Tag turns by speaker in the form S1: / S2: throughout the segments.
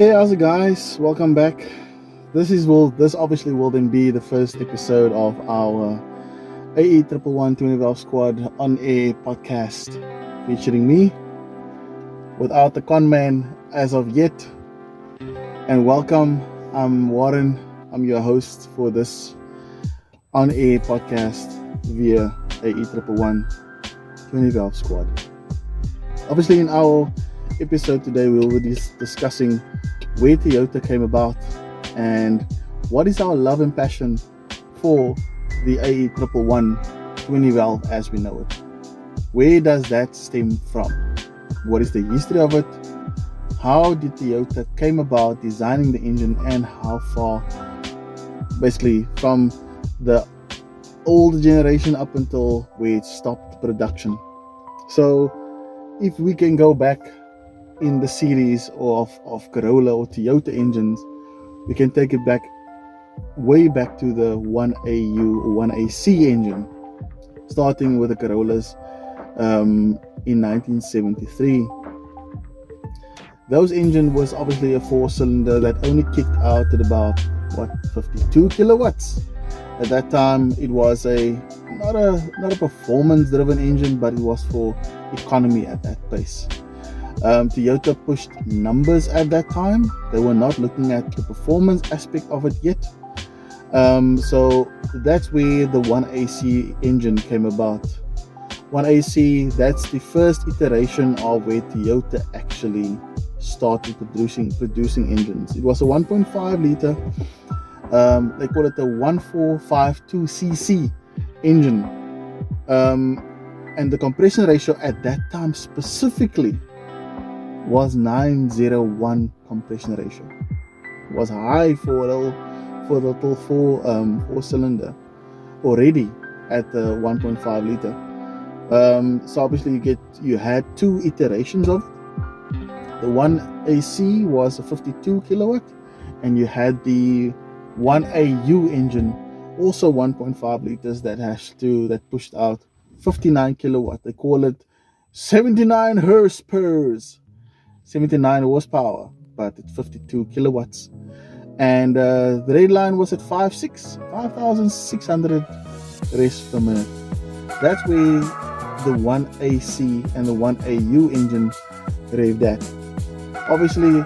S1: Hey, how's it, guys? Welcome back. This obviously will then be the first episode of our AE111 20v squad on a podcast featuring me, without the con man as of yet. And welcome. I'm Warren. I'm your host for this on a podcast via AE111 20v squad. Obviously, in our episode today, we will be discussing where Toyota came about and what is our love and passion for the AE111 20 valve as we know it. Where does that stem from? What is the history of it? How did Toyota came about designing the engine, and how far basically from the old generation up until where it stopped production. So if we can go back in the series of Corolla or Toyota engines, we can take it back way back to the 1AU or 1AC engine, starting with the Corollas in 1973. Those engine was obviously a 4-cylinder that only kicked out at about 52 kilowatts. At that time, it was not a performance driven engine, but it was for economy at that pace. Toyota pushed numbers at that time. They were not looking at the performance aspect of it yet. So that's where the 1AC engine came about. 1AC, that's the first iteration of where Toyota actually started producing engines. It was a 1.5 liter. They call it the 1452cc engine. And the compression ratio at that time specifically was 901 compression ratio. It was high for the little four cylinder already at the 1.5 liter. So obviously you had two iterations of it. The 1AC was a 52 kilowatt, and you had the 1AU engine, also 1.5 liters, that pushed out 59 kilowatt. They call it 79 horsepower, but it's 52 kilowatts. And the red line was at 5,600 revs per minute. That's where the 1AC and the 1AU engine revved at. Obviously,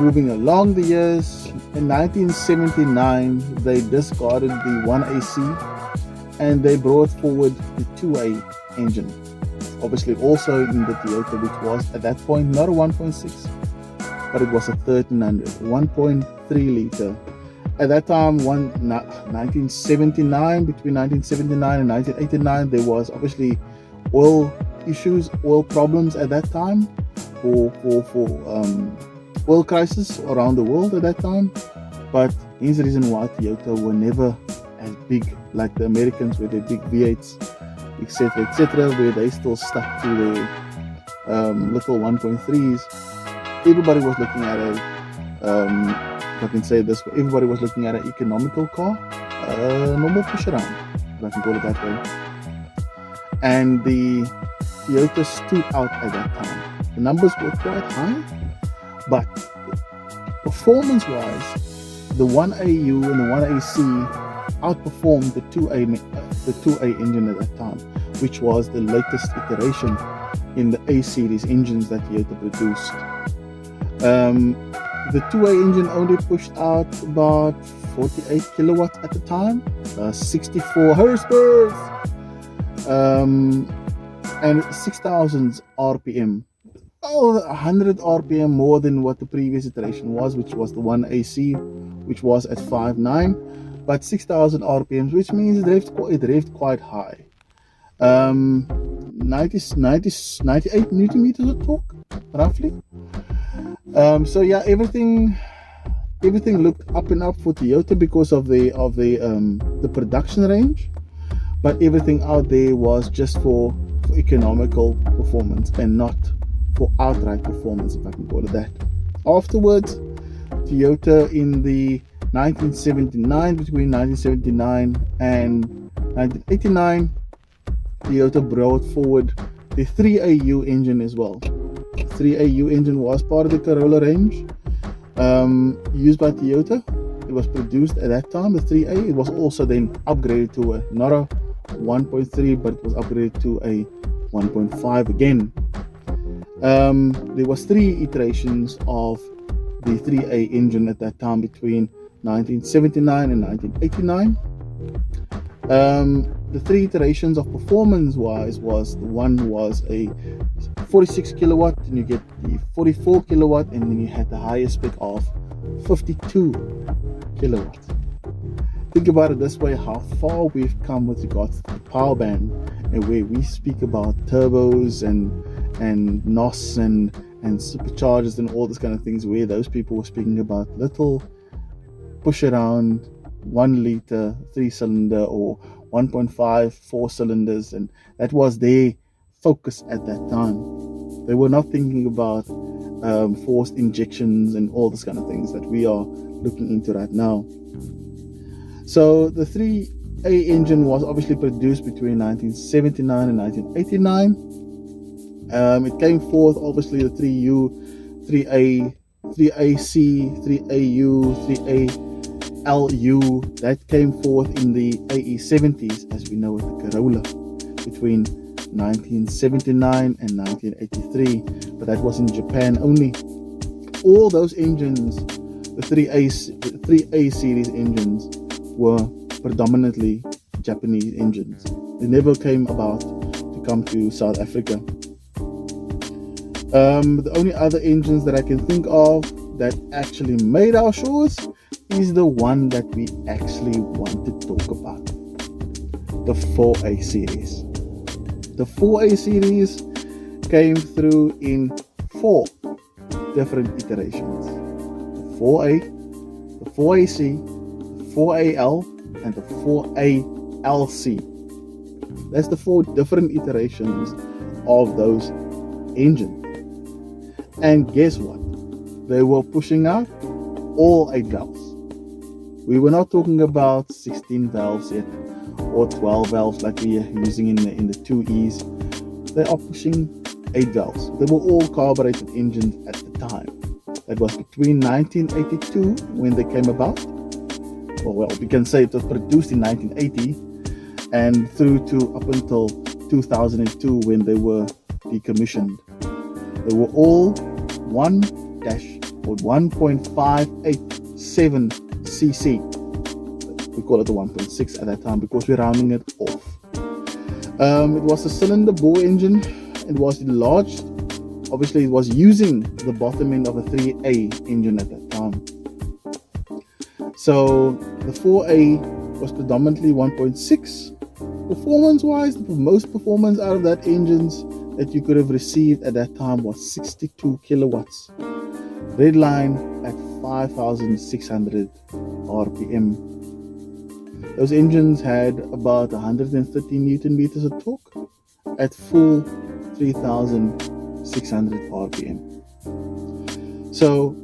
S1: moving along the years, in 1979 they discarded the 1AC and they brought forward the 2A engine. Obviously also in the Toyota, which was at that point not a 1.6, but it was a 1300, 1.3 liter. At that time, 1979, between 1979 and 1989, there was obviously oil issues, oil problems at that time, for oil crisis around the world at that time. But here's the reason why Toyota were never as big like the Americans with their big V8s, etc., where they still stuck to their little 1.3s. Everybody was looking at if I can say this, everybody was looking at an economical car, normal push around, if I can call it that way. And the Toyota stood out at that time. The numbers were quite high, but performance-wise, the 1AU and the 1AC outperformed the 2A engine at that time, which was the latest iteration in the A series engines that Toyota produced. The 2A engine only pushed out about 48 kilowatts at the time, 64 horsepower, and 6,000 RPM. 100 RPM more than what the previous iteration was, which was the 1AC, which was at 5.9, but 6,000 RPMs, which means it revved quite high. 98 Newton meters of torque, roughly. So yeah, everything looked up and up for Toyota because of the production range, but everything out there was just for economical performance and not for outright performance, if I can call it that. Afterwards, Toyota in the 1979, between 1979 and 1989, Toyota brought forward the 3AU engine as well. 3AU engine was part of the Corolla range. used by Toyota. It was produced at that time, the 3A. It was also then upgraded to not a 1.3, but it was upgraded to a 1.5 again. There was 3 iterations of the 3A engine at that time between 1979 and 1989. The 3 iterations of performance-wise was, the one was a 46 kilowatt, and you get the 44 kilowatt, and then you had the highest spec of 52 kilowatts. Think about it this way, how far we've come with regards to the power band, and where we speak about turbos and NOS and superchargers and all this kind of things, where those people were speaking about little push around 1 liter 3-cylinder or 1.5 4 cylinders, and that was their focus at that time. They were not thinking about forced injections and all this kind of things that we are looking into right now. So the 3A engine was obviously produced between 1979 and 1989. It came forth, obviously, the 3U, 3A, 3AC, 3AU, 3ALU. That came forth in the AE70s, as we know, with the Corolla, between 1979 and 1983. But that was in Japan only. All those engines, the 3A series engines, were predominantly Japanese engines. They never came about to come to South Africa. The only other engines that I can think of that actually made our shores is the one that we actually want to talk about, the 4A series. The 4A series came through in 4 different iterations: the 4A, the 4AC, 4AL, and the 4ALC. That's the 4 different iterations of those engines. And guess what? They were pushing out all 8 valves. We were not talking about 16 valves yet, or 12 valves like we are using in the 2Es. They are pushing 8 valves. They were all carbureted engines at the time. That was between 1982, when they came about. Well, we can say it was produced in 1980, and through to up until 2002, when they were decommissioned. They were all 1.587 cc. We call it the 1.6 at that time because we're rounding it off. It was a cylinder bore engine. It was enlarged. Obviously, it was using the bottom end of a 3A engine at that time. So the 4A was predominantly 1.6. Performance-wise, the most performance out of that engines that you could have received at that time was 62 kilowatts. Redline at 5,600 RPM. Those engines had about 130 Newton meters of torque at full 3,600 RPM. So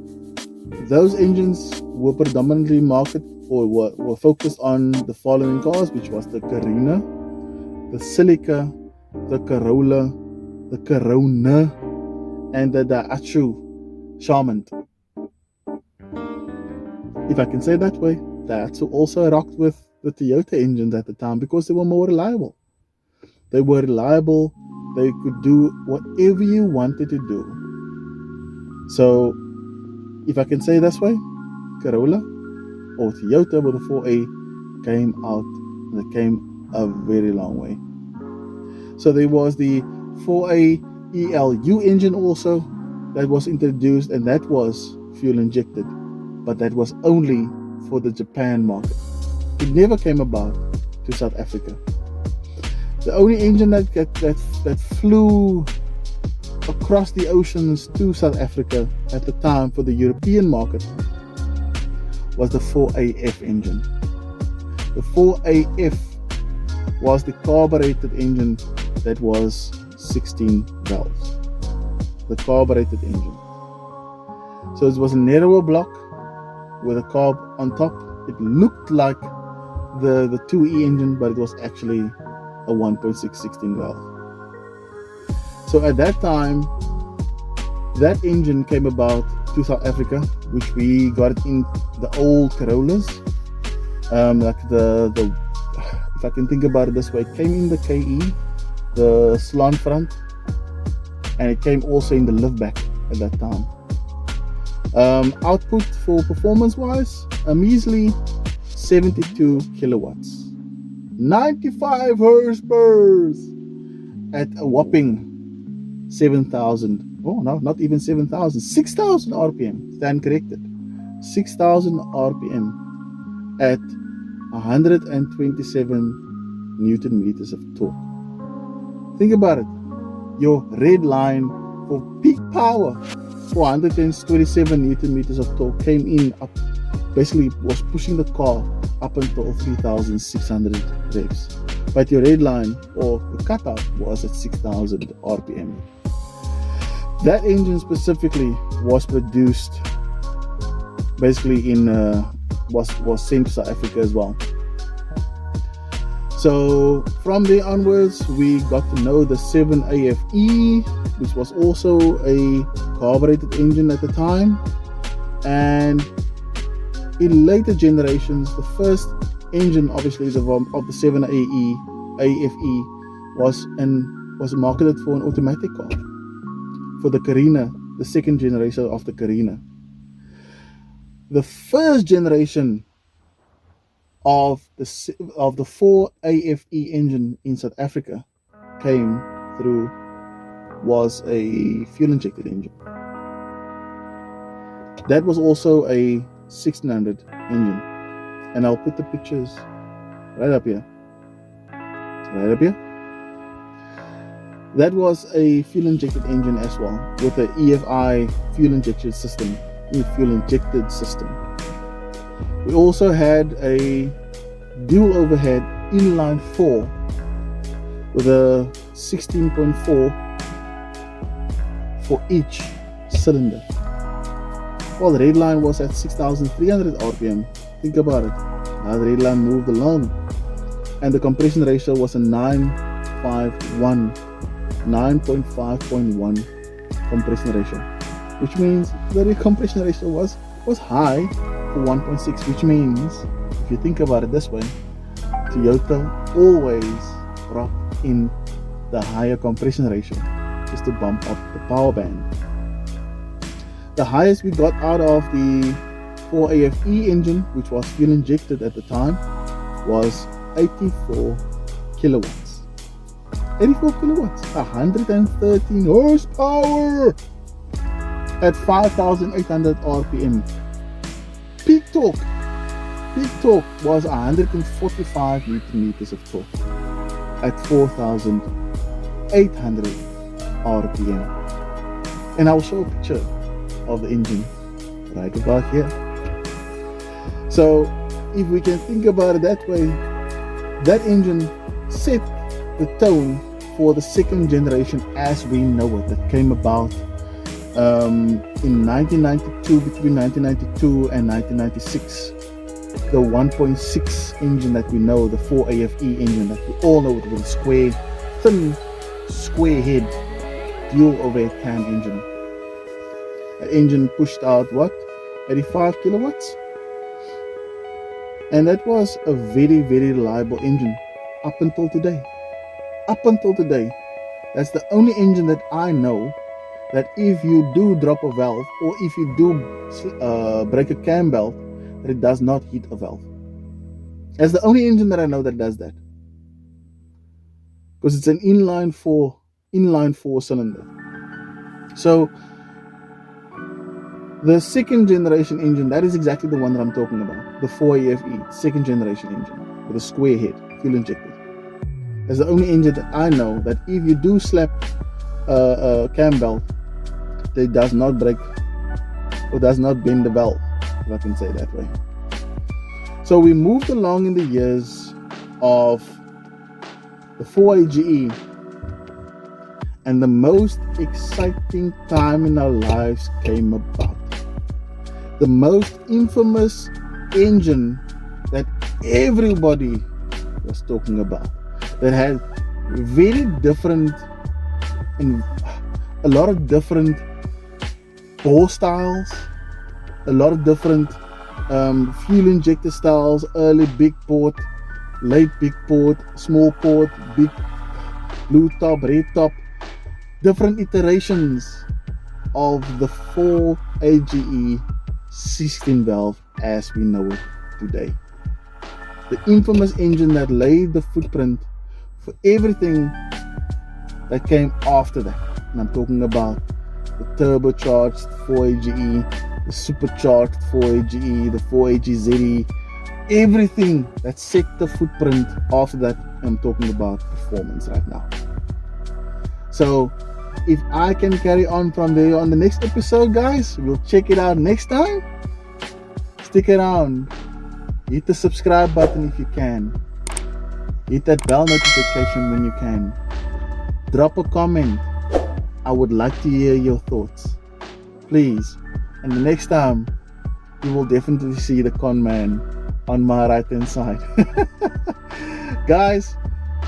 S1: those engines were predominantly marketed or were focused on the following cars, which was the Carina, the Celica, the Corolla, the Corona, and the Daihatsu Charmant. If I can say it that way, Daihatsu also rocked with the Toyota engines at the time because they were more reliable. They were reliable. They could do whatever you wanted to do. So, if I can say it this way, Corolla or Toyota with the 4A came a very long way. So there was the 4A ELU engine also that was introduced, and that was fuel injected, but that was only for the Japan market. It never came about to South Africa. The only engine that flew across the oceans to South Africa at the time for the European market was the 4AF engine. The 4AF was the carbureted engine that was 16 valves. The carbureted engine. So it was a narrower block with a carb on top. It looked like the 2E engine, but it was actually a 1.6 16 valve. So at that time, that engine came about to South Africa which we got in the old Corollas. Like the if I can think about it this way, it came in the KE, the slant front, and it came also in the liftback at that time. Output for performance wise, a measly 72 kilowatts, 95 horsepower at a whopping 7,000. Oh no, not even 7,000, 6,000 RPM. Stand corrected. 6,000 RPM at 127 Newton meters of torque. Think about it. Your red line for peak power, 427 Newton meters of torque, came in up, basically was pushing the car up until 3,600 revs. But your red line or the cutout was at 6,000 RPM. That engine specifically was produced basically in was sent to South Africa as well. So from there onwards, we got to know the 7AFE, which was also a carbureted engine at the time. And in later generations, the first engine, obviously, of the 7AFE was marketed for an automatic car, for the Carina, the second generation of the Carina. The first generation of the 4AFE engine in South Africa came through was a fuel injected engine. That was also a 1600 engine, and I'll put the pictures right up here. That was a fuel injected engine as well, with the EFI fuel injected system. We also had a dual overhead inline 4 with a 16.4 for each cylinder. Well, the red line was at 6,300 RPM. Think about it. Now the red line moved along, and the compression ratio was a 9.5.1 compression ratio, which means the compression ratio was high for 1.6, which means, if you think about it this way, Toyota always brought in the higher compression ratio just to bump up the power band. The highest we got out of the 4AFE engine, which was fuel injected at the time, was 84 kilowatts. 84 kilowatts, 113 horsepower at 5,800 RPM. Peak torque was 145 Newton meters of torque at 4,800 RPM. And I'll show a picture of the engine right about here. So if we can think about it that way, that engine set the tone for the second generation as we know it, that came about in 1992, between 1992 and 1996. The 1.6 engine that we know, the 4AFE engine that we all know, with a thin square head dual overhead cam engine. That engine pushed out 85 kilowatts, and that was a very, very reliable engine up until today. That's the only engine that I know that if you do drop a valve, or if you do break a cam belt, that it does not hit a valve. That's the only engine that I know that does that, because it's an inline four cylinder. So the second generation engine, that is exactly the one that I'm talking about, the 4AFE second generation engine with a square head, fuel injected. That's the only engine that I know that if you do slap a cam belt, it does not break or does not bend the valve, if I can say that way. So we moved along in the years of the 4AGE, and the most exciting time in our lives came about. The most infamous engine that everybody was talking about, that had very different and a lot of different bore styles, a lot of different fuel injector styles, early big port, late big port, small port, big blue top, red top, different iterations of the 4AGE 16 valve as we know it today. The infamous engine that laid the footprint for everything that came after that. And I'm talking about the turbocharged 4AGE, the supercharged 4AGE, the 4AGZE, everything that set the footprint after that. I'm talking about performance right now. So if I can carry on from there on the next episode, guys, we'll check it out next time. Stick around. Hit the subscribe button if you can. Hit that bell notification when you can. Drop a comment. I would like to hear your thoughts. Please. And the next time, you will definitely see the con man on my right hand side. Guys,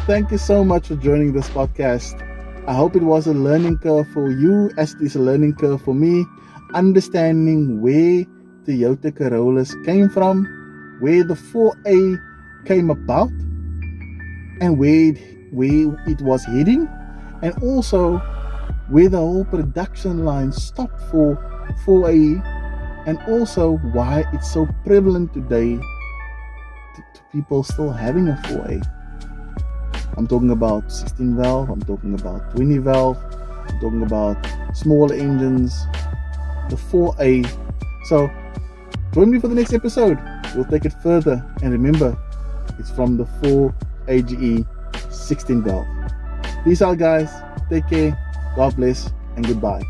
S1: thank you so much for joining this podcast. I hope it was a learning curve for you as it is a learning curve for me. Understanding where Toyota Corollas came from, where the 4A came about, and where it was heading, and also where the whole production line stopped for 4A, and also why it's so prevalent today to people still having a 4A. I'm talking about 16 valve, I'm talking about 20 valve, I'm talking about smaller engines, the 4A. So join me for the next episode. We'll take it further, and remember, it's from the 4AGE 16 valve. Peace out, guys. Take care. God bless, and goodbye.